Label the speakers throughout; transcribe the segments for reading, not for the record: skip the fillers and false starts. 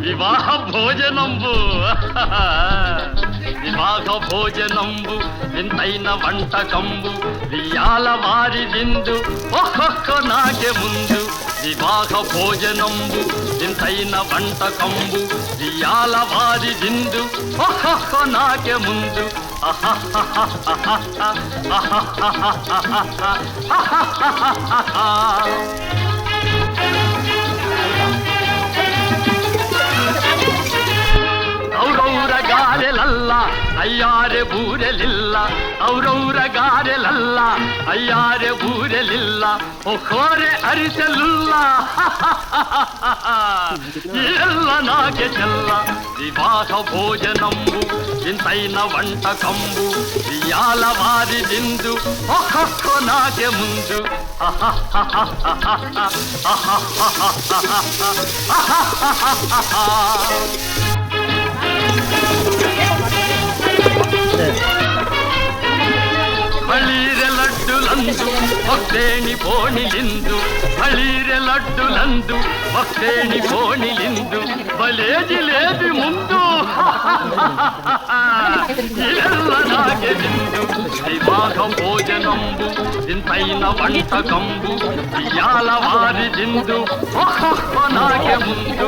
Speaker 1: వివాహ భోజనంబు వివాహ భోజనంబు వింతైన వంటకంబు వియాల వారి విందు ఒక్కొక్క నాకే ముందు వివాహ భోజనంబు వింతైన వంటకంబు వియాల వారి విందు ఒక్కొక్క నాకే ముందు ఔరౌర గారెలల్ల అయ్యారె బూరెలిల్ల ఔరౌర గారెలల్ల అయ్యారె బూరెలిల్ల ఒక్కోరె అరిసెలుల్ల ಎಲ್ಲ ನಾಗೆ ಚೆಲ್ಲ ವಿವಾಹ ಭೋಜನಂಬು ಇಂತೈನ వంటకంబు వియాల వారి దిందు ఒక్కొక్క నాకే ముందు ಬಳೀರೆ ಲಡ್ಡುಲಂದು ಒಕ್ಕೇಣಿ ಬೋಣಿಲಿಂದು ಬಳೀರೆ ಲಡ್ಡುలందు ಒಕ್ಕೇಣಿ ಬೋಣಿಲಿಂದು ಬಲೇಜಿ లేది ముందు ಎಲ್ಲ నాగే విందు వివాహ భోజనంబు ఇంతైన వంటకంబు వియాల వారి దిందు ఒక్కొక్క నాగే ముందు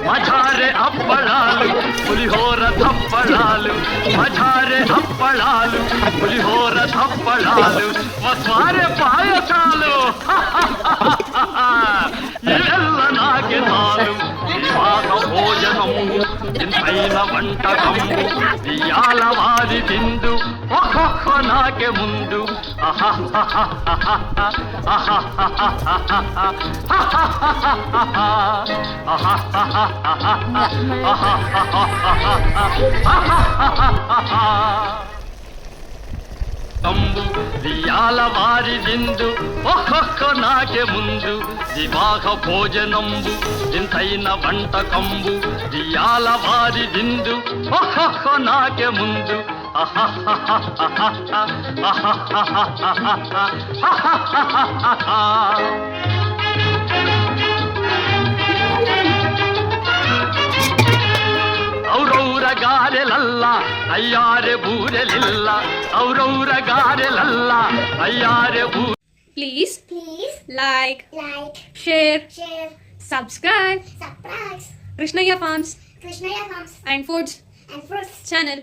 Speaker 1: మజారే అప్పళాలు పులిహోర తప్పళాలు మజారే అప్పళాలు పులిహోర తప్పళాలు మసారే పాయసాలు ಎಲ್ಲ నాకే చాలు వివాహ భోజనము ఇంతైన వంటకంబు వియాల వారి విందు ఒక్కొక్క నాకే ముందు కంబు వియాల వారి విందు ఒక్కొక్క నాకే ముందు వివాహ భోజనంబు ఇంతైన వంటకంబు వియాల వారి విందు ఒక్కొక్క నాకే ముందు ఔరౌర గారెలల్ల అయ్యారె బూరెలిల్ల ఔరౌర గారెలల్ల అయ్యారె బూ
Speaker 2: Please like, share, subscribe Krishnaya Farms and Foods channel.